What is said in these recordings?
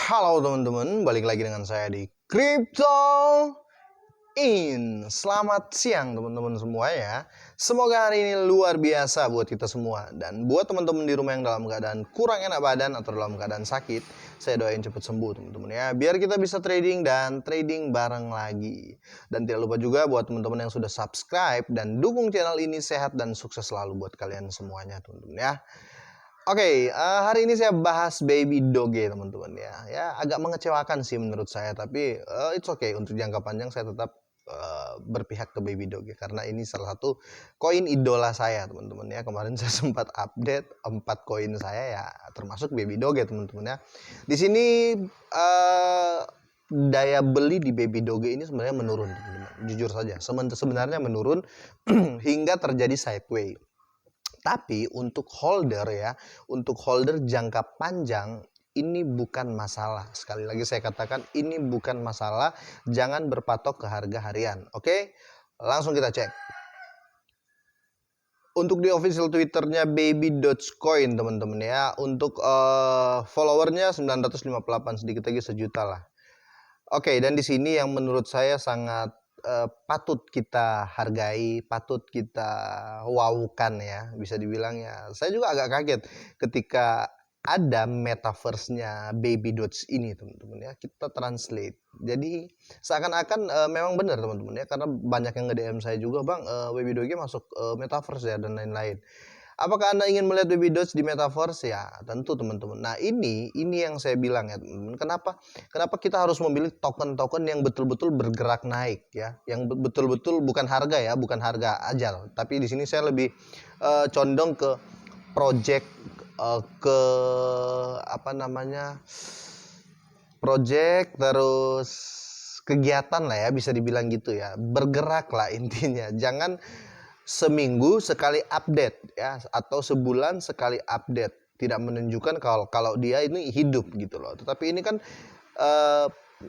Halo teman-teman, balik lagi dengan saya di Crypto In. Selamat siang teman-teman semua ya. Semoga hari ini luar biasa buat kita semua. Dan buat teman-teman di rumah yang dalam keadaan kurang enak badan atau dalam keadaan sakit, saya doain cepat sembuh teman-teman ya. Biar kita bisa trading dan trading bareng lagi. Dan tidak lupa juga buat teman-teman yang sudah subscribe dan dukung channel ini, sehat dan sukses selalu buat kalian semuanya teman-teman ya. Oke, hari ini saya bahas Baby Doge teman-teman ya. Ya agak mengecewakan sih menurut saya, tapi it's okay, untuk jangka panjang saya tetap berpihak ke Baby Doge karena ini salah satu koin idola saya teman-teman ya. Kemarin saya sempat update 4 koin saya ya, termasuk Baby Doge teman-teman ya. Di sini daya beli di Baby Doge ini sebenarnya menurun teman-teman. Jujur saja, sebenarnya menurun hingga terjadi sideways. Tapi untuk holder ya, untuk holder jangka panjang ini bukan masalah. Sekali lagi saya katakan ini bukan masalah. Jangan berpatok ke harga harian. Oke, langsung kita cek. Untuk di official Twitternya Baby Dogecoin teman-teman ya. Untuk followernya 958, sedikit lagi 1 juta lah. Oke, dan di sini yang menurut saya sangat patut kita hargai, patut kita wowkan ya, bisa dibilang ya. Saya juga agak kaget ketika ada metaverse-nya Baby Doge ini teman-teman ya. Kita translate. Jadi seakan-akan memang benar teman-teman ya, karena banyak yang nge-DM saya juga, "Bang, Baby Doge masuk metaverse ya," dan lain-lain. Apakah Anda ingin melihat Baby Doge di metaverse? Ya, tentu teman-teman. Nah, ini yang saya bilang ya, teman-teman. Kenapa kita harus memilih token-token yang betul-betul bergerak naik ya, yang betul-betul bukan harga ya, bukan harga ajal. Tapi di sini saya lebih condong ke project, ke apa namanya? Project, terus kegiatan lah ya, bisa dibilang gitu ya. Bergerak lah intinya. Jangan seminggu sekali update ya, atau sebulan sekali update, tidak menunjukkan kalau dia ini hidup gitu loh. Tetapi ini kan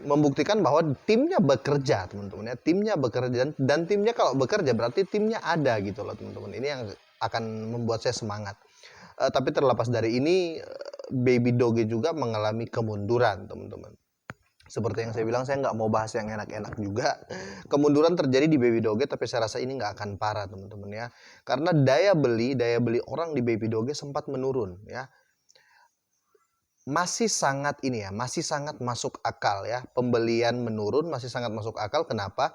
membuktikan bahwa timnya bekerja teman-teman ya, timnya bekerja, dan timnya kalau bekerja berarti timnya ada gitu loh teman-teman. Ini yang akan membuat saya semangat. Tapi terlepas dari ini, Baby Doge juga mengalami kemunduran teman-teman. Seperti yang saya bilang, saya nggak mau bahas yang enak-enak juga. Kemunduran terjadi di Baby Doge, tapi saya rasa ini nggak akan parah teman-teman ya. Karena daya beli orang di Baby Doge sempat menurun ya. Masih sangat masuk akal ya. Pembelian menurun masih sangat masuk akal. Kenapa?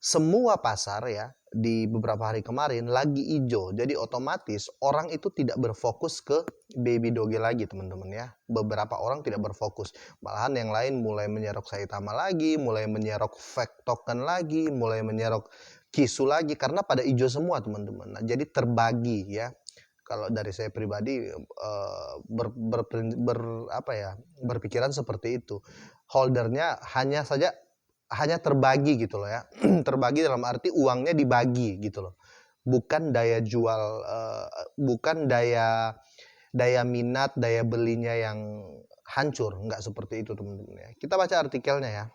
Semua pasar ya di beberapa hari kemarin lagi hijau, jadi otomatis orang itu tidak berfokus ke Baby Doge lagi teman-teman ya. Beberapa orang tidak berfokus, malahan yang lain mulai menyerok Saitama lagi, mulai menyerok fake token lagi, mulai menyerok Kisu lagi, karena pada hijau semua teman-teman. Nah, jadi terbagi ya. Kalau dari saya pribadi berpikiran seperti itu. Holdernya hanya terbagi gitu loh ya. Terbagi dalam arti uangnya dibagi gitu loh. Bukan daya jual, bukan daya minat, daya belinya yang hancur, nggak seperti itu teman-teman ya. Kita baca artikelnya ya.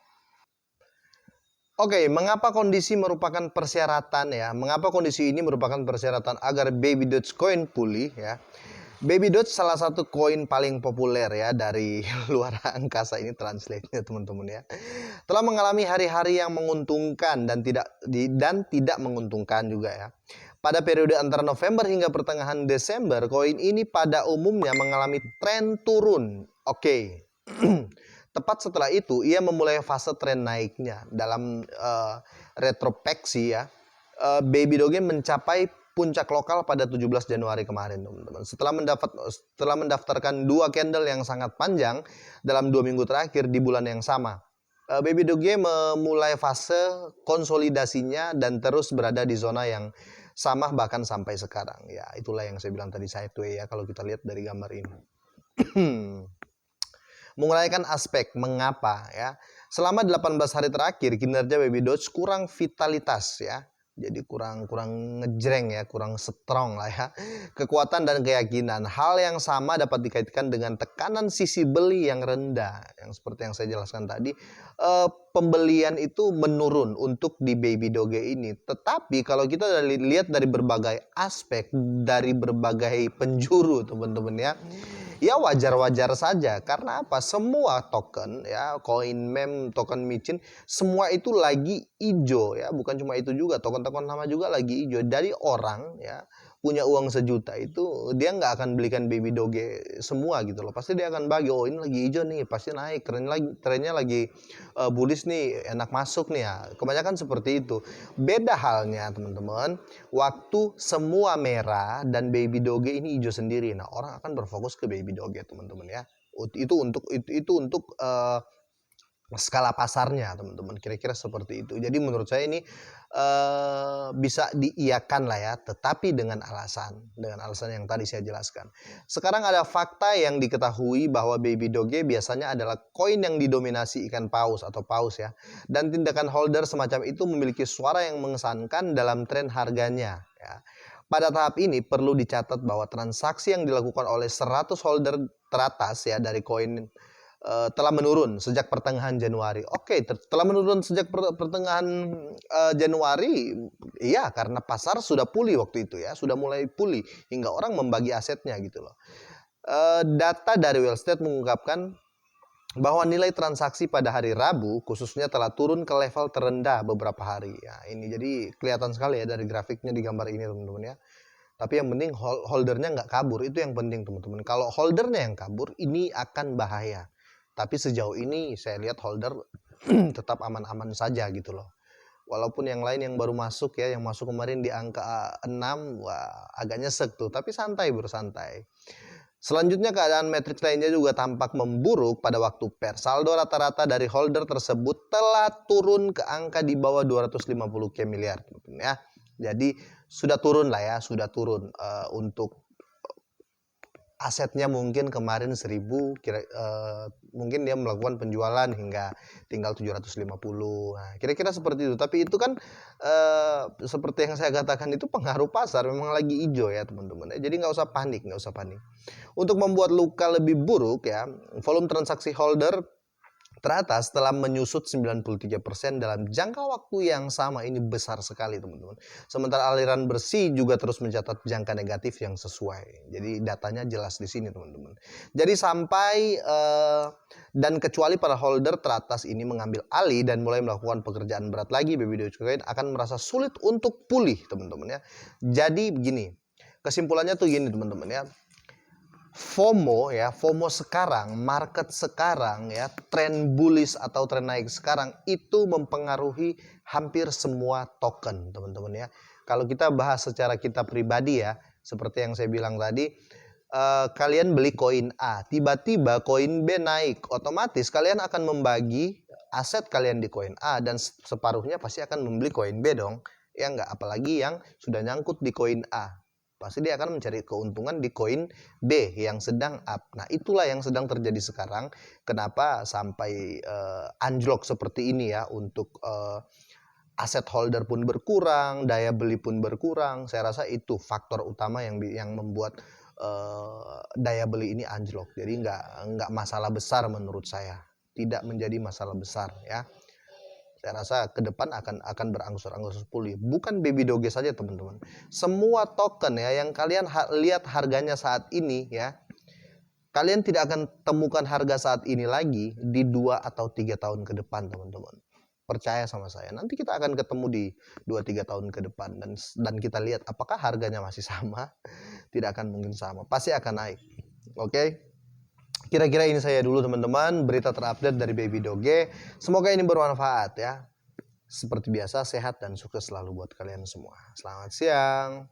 Oke, mengapa kondisi merupakan persyaratan ya? Mengapa kondisi ini merupakan persyaratan agar Baby Dogecoin pulih ya? Baby Doge salah satu koin paling populer ya dari luar angkasa, ini translate-nya teman-teman ya. Telah mengalami hari-hari yang menguntungkan dan tidak menguntungkan juga ya. Pada periode antara November hingga pertengahan Desember, koin ini pada umumnya mengalami tren turun. Oke. Tepat setelah itu ia memulai fase tren naiknya. Dalam retrospeksi ya, Baby Doge mencapai puncak lokal pada 17 Januari kemarin teman-teman. Setelah mendaftarkan 2 candle yang sangat panjang dalam 2 minggu terakhir di bulan yang sama, Baby Doge memulai fase konsolidasinya dan terus berada di zona yang sama bahkan sampai sekarang. Ya, itulah yang saya bilang tadi, sideways ya, kalau kita lihat dari gambar ini. Menguraikan aspek mengapa ya. Selama 18 hari terakhir kinerja Baby Doge kurang vitalitas ya. Jadi kurang ngejreng ya, kurang strong lah ya. Kekuatan dan keyakinan. Hal yang sama dapat dikaitkan dengan tekanan sisi beli yang rendah. Yang seperti yang saya jelaskan tadi, pembelian itu menurun untuk di Baby Doge ini. Tetapi kalau kita lihat dari berbagai aspek, dari berbagai penjuru teman-teman ya, Ya wajar-wajar saja, karena apa? Semua token ya, koin meme, token micin, semua itu lagi ijo ya, bukan cuma itu juga, token-token lama juga lagi ijo. Dari orang ya punya uang 1 juta itu dia nggak akan belikan baby doge semua gitu loh. Pasti dia akan bagi, oh ini lagi ijo nih, pasti naik, trennya lagi bullish nih, enak masuk nih ya. Kebanyakan seperti itu. Beda halnya teman-teman, waktu semua merah dan baby doge ini hijau sendiri. Nah, orang akan berfokus ke baby doge, teman-teman ya. Itu untuk skala pasarnya, teman-teman. Kira-kira seperti itu. Jadi menurut saya ini bisa diiyakan lah ya, tetapi dengan alasan yang tadi saya jelaskan. Sekarang ada fakta yang diketahui bahwa baby doge biasanya adalah koin yang didominasi ikan paus atau paus ya. Dan tindakan holder semacam itu memiliki suara yang mengesankan dalam tren harganya ya. Pada tahap ini perlu dicatat bahwa transaksi yang dilakukan oleh 100 holder teratas ya dari koin telah menurun sejak pertengahan Januari. Oke, telah menurun sejak pertengahan Januari, iya karena pasar sudah pulih waktu itu ya, sudah mulai pulih hingga orang membagi asetnya gitu loh. Data dari Wellstate mengungkapkan bahwa nilai transaksi pada hari Rabu khususnya telah turun ke level terendah beberapa hari. Ya, ini jadi kelihatan sekali ya dari grafiknya di gambar ini teman-teman ya. Tapi yang penting holdernya nggak kabur, itu yang penting teman-teman. Kalau holdernya yang kabur, ini akan bahaya. Tapi sejauh ini saya lihat holder tetap aman-aman saja gitu loh. Walaupun yang lain yang baru masuk ya, yang masuk kemarin di angka 6, wah agak nyesek tuh. Tapi santai bersantai. Selanjutnya keadaan matriks lainnya juga tampak memburuk pada waktu per. Saldo rata-rata dari holder tersebut telah turun ke angka di bawah 250k miliar ya. Jadi sudah turun lah ya, sudah turun untuk asetnya mungkin kemarin 1000 mungkin dia melakukan penjualan hingga tinggal 750. Nah, kira-kira seperti itu. Tapi itu kan seperti yang saya katakan itu pengaruh pasar memang lagi hijau ya teman-teman. Jadi nggak usah panik, nggak usah panik. Untuk membuat luka lebih buruk ya, volume transaksi holder teratas telah menyusut 93% dalam jangka waktu yang sama. Ini besar sekali teman-teman. Sementara aliran bersih juga terus mencatat jangka negatif yang sesuai. Jadi datanya jelas di sini teman-teman. Jadi sampai dan kecuali para holder teratas ini mengambil alih dan mulai melakukan pekerjaan berat lagi, baby Dogecoin akan merasa sulit untuk pulih teman-teman ya. Jadi begini, kesimpulannya tuh gini teman-teman ya. FOMO ya, FOMO sekarang, market sekarang ya, tren bullish atau tren naik sekarang itu mempengaruhi hampir semua token, teman-teman ya. Kalau kita bahas secara kita pribadi ya, seperti yang saya bilang tadi, kalian beli koin A, tiba-tiba koin B naik, otomatis kalian akan membagi aset kalian di koin A dan separuhnya pasti akan membeli koin B dong. Ya enggak, apalagi yang sudah nyangkut di koin A. Pasti dia akan mencari keuntungan di koin B yang sedang up. Nah, itulah yang sedang terjadi sekarang. Kenapa sampai anjlok seperti ini ya, untuk aset holder pun berkurang, daya beli pun berkurang. Saya rasa itu faktor utama yang membuat daya beli ini anjlok. Jadi nggak masalah besar menurut saya. Tidak menjadi masalah besar ya. Saya rasa ke depan akan berangsur-angsur pulih. Bukan baby doge saja teman-teman. Semua token ya yang kalian lihat harganya saat ini ya, kalian tidak akan temukan harga saat ini lagi di 2 atau 3 tahun ke depan teman-teman. Percaya sama saya. Nanti kita akan ketemu di 2-3 tahun ke depan dan kita lihat apakah harganya masih sama. Tidak akan mungkin sama. Pasti akan naik. Oke. Kira-kira ini saya dulu teman-teman, berita terupdate dari baby doge. Semoga ini bermanfaat ya. Seperti biasa, sehat dan sukses selalu buat kalian semua. Selamat siang.